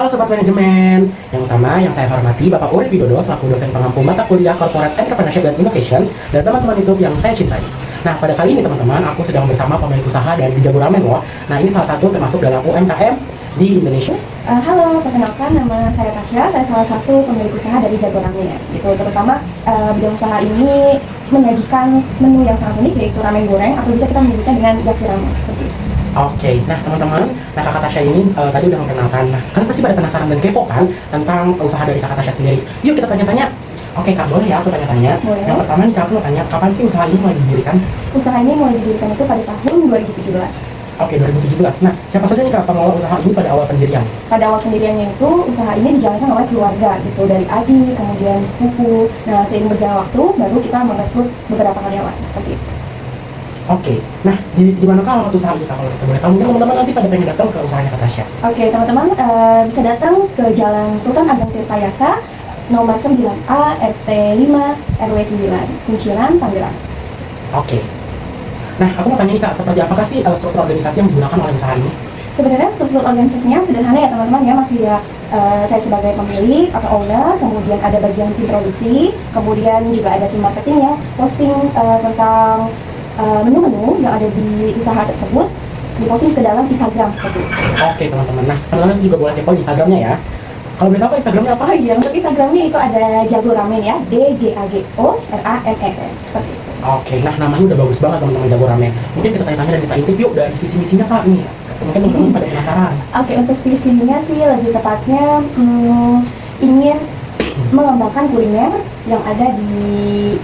Halo Sobat Manajemen, yang utama yang saya hormati Bapak Urip Widodo selaku dosen pengampu mata kuliah Corporate Entrepreneurship dan Innovation dan teman-teman YouTube yang saya cintai. Nah, pada kali ini teman-teman, aku sedang bersama pemilik usaha dari Jago Ramen loh. Nah, ini salah satu termasuk dalam UMKM di Indonesia. Halo, perkenalkan nama saya Tasya, saya salah satu pemilik usaha dari Jago Ramen. Gitu, terutama bidang usaha ini menyajikan menu yang sangat unik yaitu ramen goreng atau bisa kita menyebutnya dengan yaki ramen seperti itu. Oke, nah teman-teman, kakak Tasya ini tadi udah memperkenalkan. Nah, kalian pasti pada penasaran dan kepo kan tentang usaha dari kakak Tasya sendiri. Yuk kita tanya-tanya. Oke kak, boleh ya aku tanya-tanya. Yang pertama nih kak, aku mau tanya, kapan sih usaha ini mulai didirikan? Usaha ini mulai didirikan itu pada tahun 2017. Oke, 2017. Nah, siapa saja nih kak pengelola usaha ini pada awal pendirian? Pada awal pendiriannya itu, usaha ini dijalankan oleh keluarga gitu, dari adik, kemudian sepupu. Nah, seiring berjalan waktu, baru kita merekrut beberapa karyawan seperti itu. Oke, nah di mana kalau usaha ini kak, kalau kita boleh tahu? Mungkin teman-teman nanti pada pengen datang ke usahanya kak Tasya. Oke, teman-teman bisa datang ke Jalan Sultan Ageng Tirtayasa, nomor 9A, RT 5, RW 9, Kunciran, Tangerang. Oke. Nah, aku mau tanya nih kak, seperti apakah sih struktur organisasi yang digunakan oleh usaha ini? Sebenarnya struktur organisasinya sederhana ya teman-teman ya, masih ya saya sebagai pemilik atau owner, kemudian ada bagian tim produksi, kemudian juga ada tim marketing yang posting tentang menu-menu yang ada di usaha tersebut diposting ke dalam Instagram seperti itu. Oke teman-teman, nah teman-teman juga boleh kepo Instagramnya ya. Kalau boleh tahu Pak Instagramnya apa? Oh iya, untuk Instagramnya itu ada Jago Ramen ya, DJAGORAMEN seperti itu. Oke, nah namanya udah bagus banget teman-teman, Jago Ramen. Mungkin kita tanya-tanya dan kita intip yuk dari visi misinya kak nih. Mungkin teman-teman pada penasaran. Oke, untuk visinya sih lebih tepatnya ingin mengembangkan kuliner yang ada di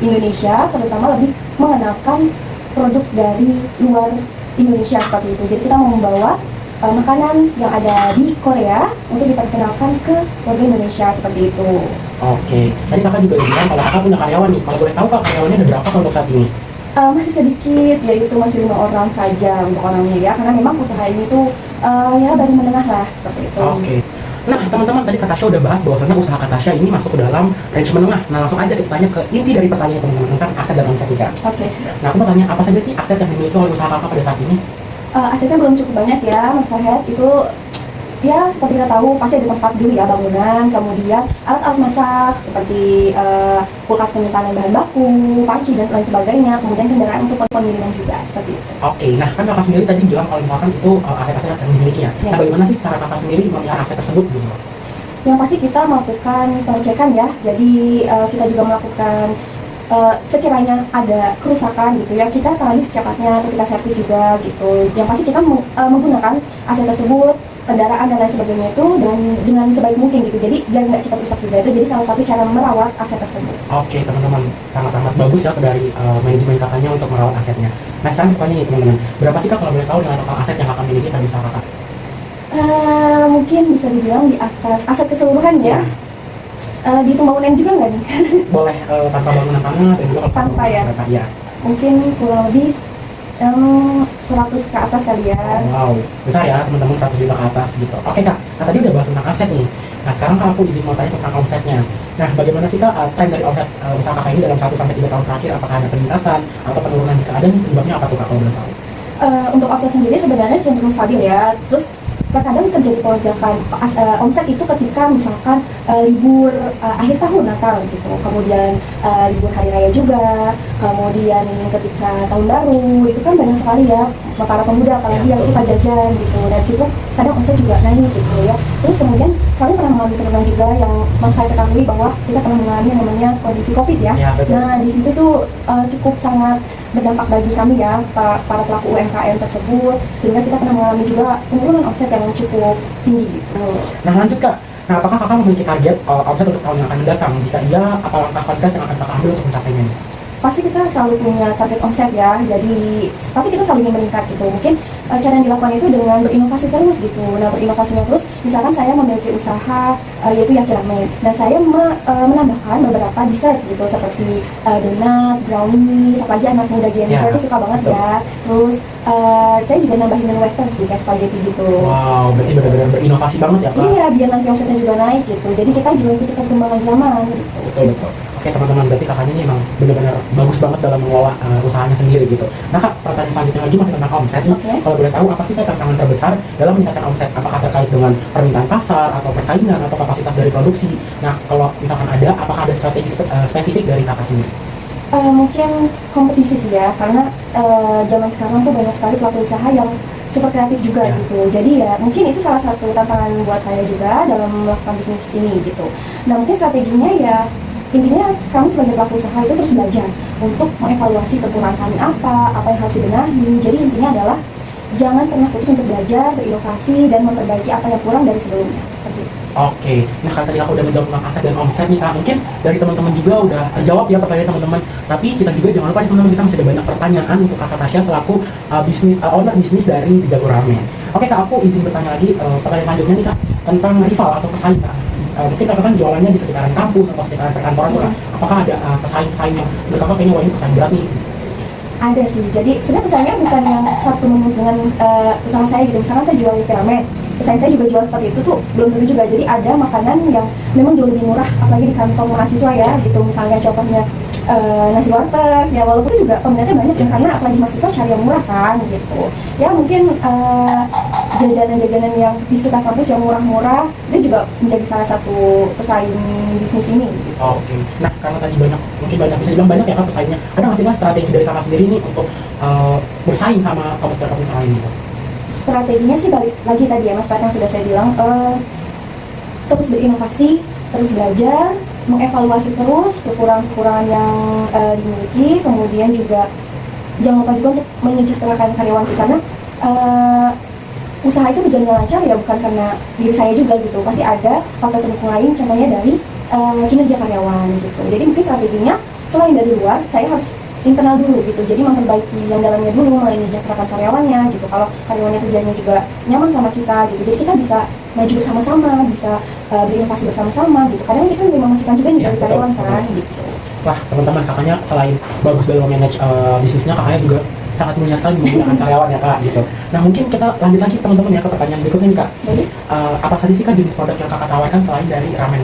Indonesia, terutama lebih mengenalkan produk dari luar Indonesia seperti itu. Jadi kita mau membawa makanan yang ada di Korea untuk diperkenalkan ke warga Indonesia seperti itu. Oke, tadi kakak juga bilang kalau kakak punya karyawan nih. Kalau boleh tahu kak, karyawannya ada berapa kalau untuk saat ini? Masih sedikit, yaitu masih 5 orang saja untuk orangnya ya, karena memang usaha ini tuh ya baru menengah lah seperti itu. Oke. Nah teman-teman, tadi Kak Tasya udah bahas bahwasannya usaha Kak Tasya ini masuk ke dalam range menengah. Nah langsung aja kita tanya ke inti dari pertanyaan teman-teman tentang aset dan omset kita. Oke. Nah aku mau tanya, apa saja sih aset yang dimiliki oleh usaha kakak pada saat ini? Asetnya belum cukup banyak ya Mas Farhed, itu ya seperti kita tahu pasti ada tempat dulu ya, bangunan, kemudian alat-alat masak seperti kulkas penyimpanan bahan baku, panci dan lain sebagainya, kemudian kendaraan untuk pengiriman juga seperti itu. Oke, nah kan kakak sendiri tadi bilang kalau misalkan itu aset-aset yang dimiliki ya. Nah bagaimana sih cara kakak sendiri memelihara aset tersebut gitu? Yang pasti kita melakukan pengecekan ya, jadi kita juga melakukan sekiranya ada kerusakan gitu ya, kita tangani secepatnya atau kita servis juga gitu. Yang pasti kita menggunakan aset tersebut, kendaraan dan lain sebagainya itu dan dengan sebaik mungkin gitu, jadi biar nggak cepat rusak juga. Itu jadi salah satu cara merawat aset tersebut. Oke teman-teman, sangat-sangat bagus ya dari manajemen kakaknya untuk merawat asetnya. Nah sekarang pertanyaan nih teman-teman, berapa sih kak kalau boleh tahu dengan total aset yang kakak miliki pada usaha kakak? Mungkin bisa dibilang di atas aset keseluruhan ya. Dihitung bangunan juga nggak nih? Boleh tanpa bangunan tanah dan juga kalau tanpa ya. Ya. Mungkin kurang lebih 100 ke atas kali ya. Wow, besar ya teman-teman, 100 juta ke atas gitu. Oke kak, nah tadi udah bahas tentang aset nih. Nah sekarang kak aku izin mau tanya tentang omsetnya. Nah bagaimana sih kak tren dari omset usaha kakak ini dalam 1-3 tahun terakhir? Apakah ada peningkatan atau penurunan? Jika ada, penyebabnya apa tuh kak kalau boleh tahu? Untuk omset sendiri sebenarnya cenderung stabil ya. Terus terkadang terjadi lonjakan omset itu ketika misalkan libur akhir tahun Natal gitu, kemudian libur hari raya juga, kemudian ketika tahun baru itu kan banyak sekali ya para pemuda apalagi yang suka jajan gitu, dan situ kadang omset juga naik gitu ya. Terus kemudian kami pernah mengalami penurunan juga yang Mas Hai ketahui bahwa kita pernah mengalami yang namanya kondisi COVID ya. Nah di situ tuh cukup sangat berdampak bagi kami ya, para pelaku UMKM tersebut, sehingga kita pernah mengalami juga penurunan omset yang cukup tinggi gitu. Nah lanjut kak, nah apakah kakak memiliki target omset untuk tahun yang akan mendatang? Jika iya, apa langkah konkret yang akan kakak ambil untuk mencapainya? Pasti kita selalu punya target omset ya, jadi pasti kita selalu ingin meningkat gitu. Mungkin cara yang dilakukan itu dengan berinovasi terus gitu. Nah berinovasinya terus, misalkan saya memiliki usaha yaitu yaki ramen, dan saya menambahkan beberapa dessert gitu seperti donat, brownies, apalagi anak muda Gen Z itu suka banget ya. Terus saya juga nambahin menu western sih, kayak spaghetti gitu. Wow, berarti benar-benar berinovasi banget ya kak? Iya, biar nanti omsetnya juga naik gitu. Jadi kita juga ikuti perkembangan zaman gitu. Betul. Oke teman-teman, berarti kakaknya ini emang benar-benar bagus banget dalam mengelola usahanya sendiri gitu. Nah kak, pertanyaan selanjutnya lagi masih tentang omset nih. Oke. Kalau boleh tahu, apa sih kak tantangan terbesar dalam meningkatkan omset? Apakah terkait dengan permintaan pasar, atau persaingan, atau kapasitas dari produksi? Nah kalau misalkan ada, apakah ada strategi spesifik dari kakak sendiri? Mungkin kompetisi sih ya, karena zaman sekarang tuh banyak sekali pelaku usaha yang super kreatif juga Ya. gitu. Jadi ya mungkin itu salah satu tantangan buat saya juga dalam melakukan bisnis ini gitu. Nah mungkin strateginya ya intinya kami sebagai pelaku usaha itu terus belajar untuk mengevaluasi kekurangan kami apa yang harus dibenahi. Jadi intinya adalah jangan pernah putus untuk belajar, berinovasi, dan memperbaiki apa yang kurang dari sebelumnya. Seperti itu. Oke, nah kalau tadi aku udah menjawab tentang aset dan omset nih kak, mungkin dari teman-teman juga udah terjawab ya pertanyaan teman-teman. Tapi kita juga jangan lupa nih teman-teman, kita masih ada banyak pertanyaan untuk kakak Tasya selaku owner bisnis dari Jago Ramen. Oke kak, aku izin bertanya lagi pertanyaan selanjutnya nih kak, tentang rival atau pesaing kak. Mungkin kakak kan jualannya di sekitaran kampus atau sekitaran perkantoran tuh kak. Apakah ada pesaing-pesaing yang menurut kakak kayaknya wah ini pesaing berat nih? Ada sih, jadi sebenarnya pesaingnya bukan yang satu menu dengan usaha saya gitu. Misalnya saya jual ramen, pesaing saya juga jual seperti itu tuh belum tentu juga. Jadi ada makanan yang memang jauh lebih murah, apalagi di kantong mahasiswa ya gitu. Misalnya contohnya nasi warteg, ya walaupun juga peminatnya banyak ya, karena apalagi mahasiswa cari yang murah kan gitu. Ya mungkin jajanan-jajanan yang di sekitar kampus yang murah-murah, itu juga menjadi salah satu pesaing bisnis ini gitu. Oke, nah karena tadi mungkin banyak bisa dibilang banyak ya kak pesaingnya. Ada nggak sih kak strategi dari kakak sendiri nih untuk bersaing sama kompetitor-kompetitor lain gitu? Strateginya sih balik lagi tadi ya mas, yang sudah saya bilang, terus berinovasi, terus belajar, mengevaluasi terus kekurangan-kekurangan yang dimiliki, kemudian juga jangan lupa juga untuk menyejahterakan karyawan sih, karena usaha itu berjalan lancar ya bukan karena diri saya juga gitu, pasti ada faktor pendukung lain, contohnya dari kinerja karyawan gitu. Jadi mungkin strateginya selain dari luar, saya harus internal dulu gitu, jadi memperbaiki yang dalamnya dulu, menyejahterakan karyawannya gitu. Kalau karyawannya kerjanya juga nyaman sama kita gitu, jadi kita bisa maju bersama-sama, bisa berinovasi bersama-sama gitu. Kadang kita memang menghasilkan juga nih Ya, dari betul, karyawan betul. kan gitu. Wah teman-teman, kakaknya selain bagus dalam manage bisnisnya, kakaknya juga sangat mulia sekali menggunakan karyawan ya kak gitu. Nah mungkin kita lanjut lagi teman-teman ya ke pertanyaan berikutnya nih kak. Jadi Apa saja sih kak jenis produk yang kakak tawarkan selain dari ramen?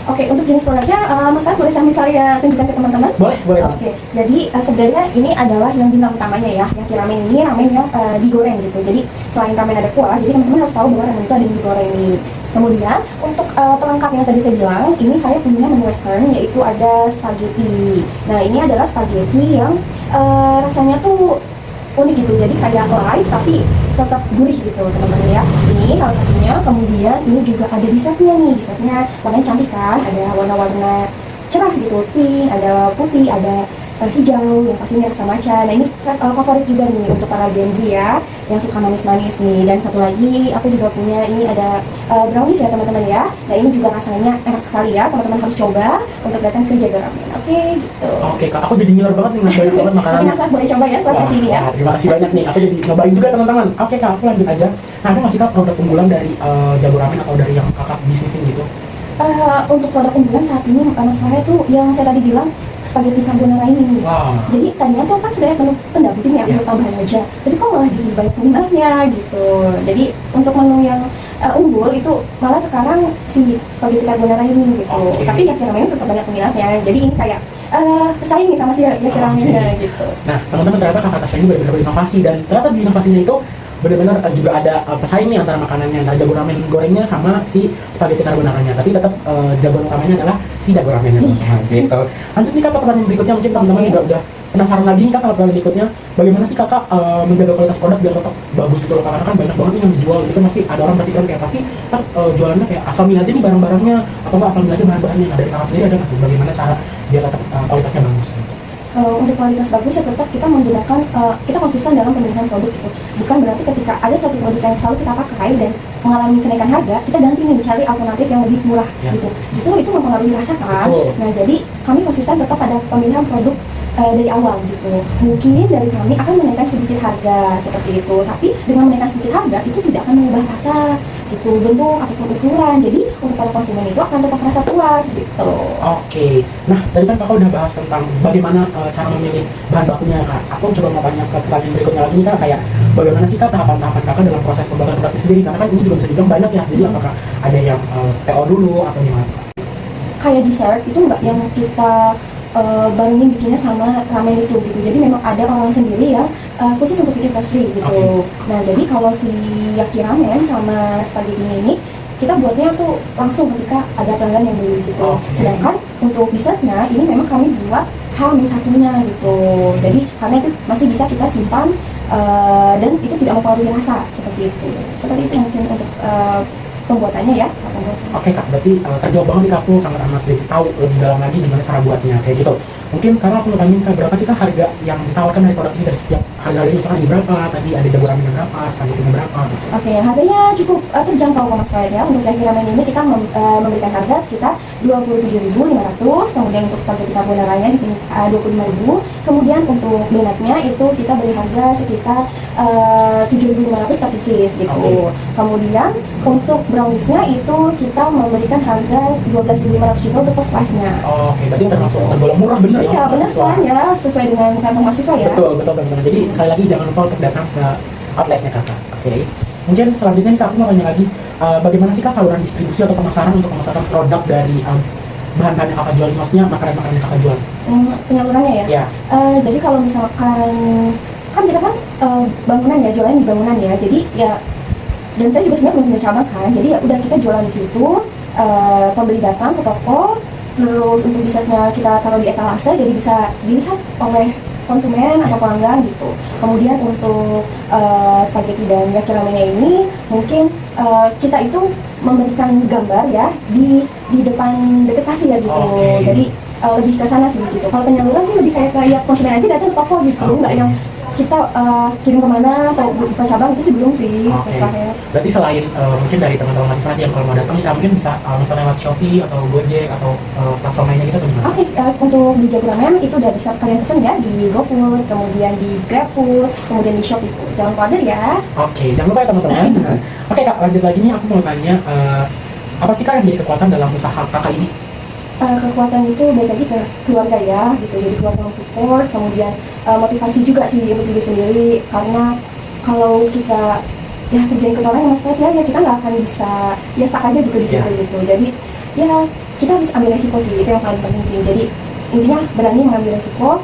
oke, untuk jenis produknya, Mas Arif boleh sambil saya tunjukkan ke teman-teman? Boleh, boleh. Oke, jadi sebenarnya ini adalah yang bintang utamanya ya, yang ramen ini ramen yang digoreng gitu. Jadi selain ramen ada kuah, jadi teman-teman harus tahu bahwa ramen itu ada yang digoreng nih. Kemudian untuk pelengkap yang tadi saya bilang, ini saya punya menu western, yaitu ada spaghetti. Nah ini adalah spaghetti yang rasanya tuh unik gitu, jadi kayak light tapi tetap gurih gitu teman-teman ya. Ini salah satunya. Kemudian ini juga ada dessertnya nih, dessertnya warnanya cantik kan, ada warna-warna cerah gitu, pink, ada putih, ada hijau, yang pastinya rasa matcha. Nah ini favorit juga nih untuk para Gen Z ya, yang suka manis-manis nih. Dan satu lagi aku juga punya, ini ada brownies ya teman-teman ya. Nah ini juga rasanya enak sekali ya, teman-teman harus coba untuk datang ke Jago Ramen. Oke gitu. Oke kak, aku jadi ngiler banget nih banyak banget Oke makanannya. Mas Arif boleh coba ya setelah sesi ini ya. Wah, terima kasih banyak nih, aku jadi nyobain juga teman-teman. Oke kak, aku lanjut aja. Nah ada nggak sih kak produk unggulan dari Jago Ramen atau dari yang kakak bisnisin gitu? Untuk produk unggulan saat ini Mas Farah tuh yang saya tadi bilang spaghetti carbonara ini. Wow. Jadi tadinya tuh kan sebenarnya menu pendamping ya, untuk tambahan aja. Tapi kok malah jadi banyak peminatnya gitu. Jadi untuk menu yang unggul itu malah sekarang si spaghetti carbonara ini gitu. Oke. Tapi yakni ramen tetap banyak peminatnya. Jadi ini kayak pesaing nih sama si yakni ramennya gitu. Nah teman-teman, ternyata kakak Tasya ini benar-benar berinovasi, dan ternyata di inovasinya itu benar-benar juga ada pesaing nih antara makanannya, antara Jago Ramen gorengnya sama si spaghetti carbonaranya. Tapi tetap jagoan utamanya adalah si Jago Ramennya teman-teman gitu. Lanjut nih kak ke pertanyaan berikutnya, mungkin teman-teman juga udah penasaran lagi nih kak sama pertanyaan berikutnya. Bagaimana sih kakak menjaga kualitas produk biar tetap bagus gitu loh, karena kan banyak banget nih yang dijual gitu, masih ada orang berpikiran kayak pasti kan jualannya kayak asal milih aja nih barang-barangnya, atau enggak asal milih aja bahan-bahannya. Nah dari kakak sendiri ada nggak tuh bagaimana cara biar tetap kualitasnya bagus? Untuk kualitas bagus ya tetap kita menggunakan, kita konsisten dalam pemilihan produk gitu. Bukan berarti ketika ada suatu produk yang selalu kita pakai dan mengalami kenaikan harga, kita ganti nih mencari alternatif yang lebih murah Ya. gitu. Justru itu mempengaruhi rasa kan. Betul. Nah jadi kami konsisten tetap pada pemilihan produk dari awal gitu. Mungkin dari kami akan menaikkan sedikit harga seperti itu, tapi dengan menaikkan sedikit harga itu tidak akan mengubah rasa gitu, bentuk ataupun ukuran. Jadi untuk para konsumen itu akan tetap merasa puas gitu. Oke, nah tadi kan kakak udah bahas tentang bagaimana cara memilih bahan bakunya kak. Aku coba mau tanya ke pertanyaan berikutnya lagi nih kak, kayak bagaimana sih kak tahapan-tahapan kakak dalam proses pembuatan produknya sendiri? Karena kan ini juga bisa dibilang banyak ya, jadi apakah ada yang PO dulu atau gimana kak? kayak dessert itu nggak yang kita barengin bikinnya sama ramen itu gitu. Jadi memang ada orang sendiri yang khusus untuk bikin pastry gitu. Oke. Nah jadi kalau si yaki ramen sama spaghetti ini kita buatnya tuh langsung ketika ada pelanggan yang beli gitu. Oke. Sedangkan untuk dessertnya ini memang kami buat H-1-nya gitu. Jadi karena itu masih bisa kita simpan dan itu tidak mempengaruhi rasa seperti itu. Seperti itu mungkin untuk pembuatannya ya. Oke kak, berarti terjawab banget nih kak, aku sangat amat lebih tahu lebih dalam lagi gimana cara buatnya kayak gitu. Mungkin sekarang aku mau tanyain kak, berapa sih kak harga yang ditawarkan dari produk ini dari setiap harga-harga misalkan di berapa, tadi ada jago ramennya berapa, spaghettinya berapa gitu. Oke, harganya cukup terjangkau kok Mas Farid ya. Untuk yaki ramen ini kita memberikan harga sekitar 27.500. Kemudian untuk spaghetti carbonara-nya di sini 25.000. Kemudian untuk donatnya itu kita beri harga sekitar 7.500 per pieces gitu. Oke. Kemudian untuk brownies-nya itu kita memberikan harga 12.500 juga untuk per slice-nya. Oke, berarti termasuk tergolong murah bener Iya ya untuk benar mahasiswa. kan ya, sesuai dengan kantong mahasiswa ya. Betul, betul teman-teman. Jadi sekali lagi jangan lupa untuk datang ke outletnya kakak. Oke. Mungkin selanjutnya nih kak, aku mau tanya lagi, bagaimana sih kak saluran distribusi atau pemasaran untuk memasarkan produk dari bahan-bahan yang kakak jual, maksudnya makanan-makanan yang kakak jual? Penyalurannya ya. Ya. Jadi kalau misalkan kan kita kan bangunan ya, jualan di bangunan ya. Jadi ya, dan saya juga sebenarnya belum punya cabang kan. Jadi ya udah kita jualan di situ, pembeli datang ke toko, terus untuk dessertnya kita taruh di etalase, jadi bisa dilihat oleh konsumen atau pelanggan gitu. Kemudian untuk spaghetti dan yaki ramennya ini mungkin kita itu memberikan gambar ya di depan deket kasir ya gitu. Oke. Jadi lebih ke sana sih gitu. Kalau penyaluran sih lebih kayak konsumen aja datang ke toko gitu, nggak yang kita kirim kemana atau buka cabang itu sih belum sih. Oke. Mas Rahel. Berarti selain mungkin dari teman-teman mahasiswa yang kalau mau datang kita mungkin bisa misalnya lewat Shopee atau Gojek atau platform lainnya gitu atau gimana? Oke, untuk di Jago Ramen itu udah bisa kalian pesen ya di GoFood, kemudian di GrabFood, kemudian di Shopee. Jangan lupa order ya. Oke, jangan lupa ya teman-teman. Oke kak, lanjut lagi nih aku mau tanya apa sih kak yang jadi kekuatan dalam usaha kakak ini? Kekuatan itu baik lagi ke keluarga ya gitu, jadi keluarga yang support, kemudian motivasi juga sih untuk diri sendiri, karena kalau kita ya kerjain ke orang yang Mas Fred ya kita nggak akan bisa ya stuck aja gitu di situ Yeah. gitu. Jadi ya kita harus ambil resiko sih, itu yang paling penting sih. Jadi intinya berani mengambil resiko,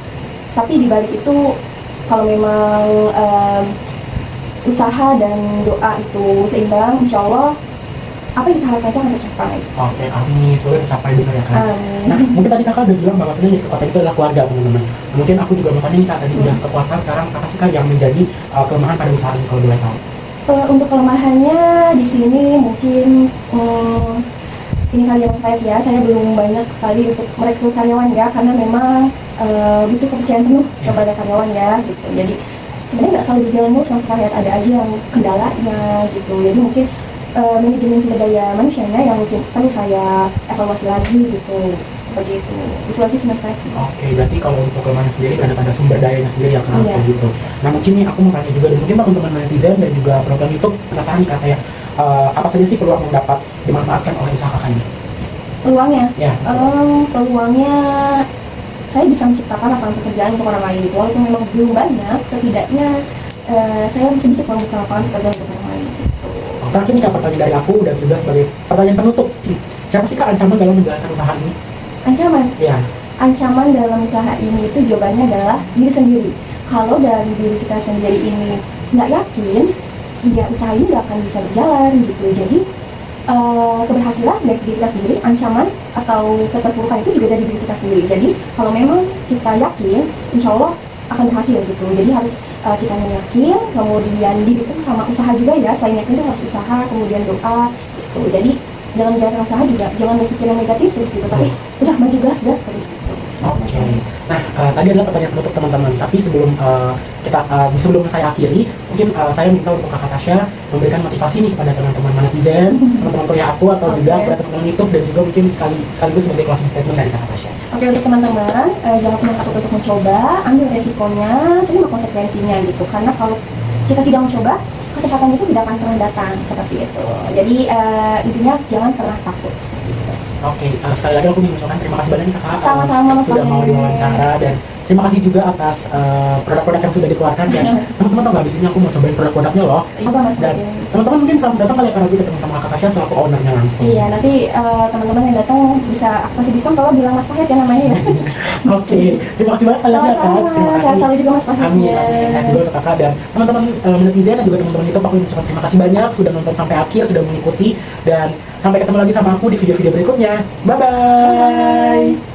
tapi di balik itu kalau memang usaha dan doa itu seimbang, insya Allah apa yang kita harapkan itu akan tercapai. Oke, amin, semoga tercapai benar ya kak. Nah, mungkin tadi kakak udah bilang bahwa sebenarnya kekuatan itu adalah keluarga teman-teman. Mungkin aku juga mau tanya nih kak, tadi udah kekuatan, sekarang apa sih kak yang menjadi kelemahan pada usaha ini kalau boleh tahu? Untuk kelemahannya di sini mungkin ini kali yang saya belum banyak sekali untuk merekrut karyawan ya, karena memang butuh kepercayaan penuh kepada karyawan ya gitu. Jadi sebenarnya nggak selalu berjalan mulus Mas Fahid, ada aja yang kendalanya gitu. Jadi mungkin manajemen sumber daya manusianya yang mungkin perlu saya evaluasi lagi gitu, seperti itu. Itu aja sih Mas Fahid sih. Oke, berarti kalau untuk kelemahan sendiri ada sumber dayanya sendiri ya kak, Iya. kayak gitu. Nah mungkin nih aku mau tanya juga, dan mungkin teman-teman netizen dan juga penonton YouTube penasaran nih kak, kayak apa saja sih peluang yang dapat dimanfaatkan oleh usaha kakak ini? Peluangnya? Ya. Peluangnya saya bisa menciptakan lapangan pekerjaan untuk orang lain gitu, walaupun memang belum banyak, setidaknya saya sedikit membuka lapangan pekerjaan untuk orang lain gitu. Terakhir nih kak, pertanyaan dari aku dan sudah sebagai pertanyaan penutup, siapa sih kak ancaman dalam menjalankan usaha ini? Ancaman? Ya. Ancaman dalam usaha ini itu jawabannya adalah diri sendiri. Kalau dari diri kita sendiri ini nggak yakin, ya usaha ini nggak akan bisa berjalan gitu. Jadi keberhasilan dari diri kita sendiri, ancaman atau keterpurukan itu juga dari diri kita sendiri. Jadi kalau memang kita yakin, insya Allah akan berhasil gitu. Jadi harus kita yakin, kemudian didukung sama usaha juga ya. Selain yakin itu harus usaha, kemudian doa gitu. Jadi dalam menjalankan usaha juga jangan berpikir yang negatif terus gitu, tapi udah maju gas terus gitu. Oke. Nah, tadi adalah pertanyaan penutup teman-teman. Tapi sebelum sebelum saya akhiri, mungkin saya minta untuk kakak Tasya memberikan motivasi nih kepada teman-teman netizen, teman-teman kuliah aku atau juga kepada teman-teman YouTube, dan juga mungkin sekaligus sebagai closing statement dari kakak Tasya. Oke, untuk teman-teman jangan pernah takut untuk mencoba, ambil resikonya, terima konsekuensinya gitu. Karena kalau kita tidak mencoba, kesempatan itu tidak akan pernah datang seperti itu. Jadi intinya jangan pernah takut seperti itu. Oke, sekali lagi aku ingin mengucapkan terima kasih banyak nih kakak Sama-sama, Mas sudah mau Fahid. diwawancara, dan terima kasih juga atas produk-produk yang sudah dikeluarkan. Dan teman-teman tau gak, abis ini aku mau cobain produk-produknya loh. Apa Mas Dan Fadir? teman-teman mungkin selamat datang kali ya, karena kita ketemu sama Kak Tasya selaku ownernya langsung. Iya, nanti teman-teman yang datang bisa aku kasih diskon kalau bilang Mas Fahid ya namanya ya. Oke, terima kasih banget sekali lagi ya, Kak. Sama-sama, Terima sehat kasih. selalu juga Mas Amin, Fahidnya. amin. Saya juga untuk Kakak dan teman-teman netizen dan juga teman-teman itu, aku ucapkan terima kasih banyak sudah nonton sampai akhir, sudah mengikuti, dan sampai ketemu lagi sama aku di video-video berikutnya. Bye-bye.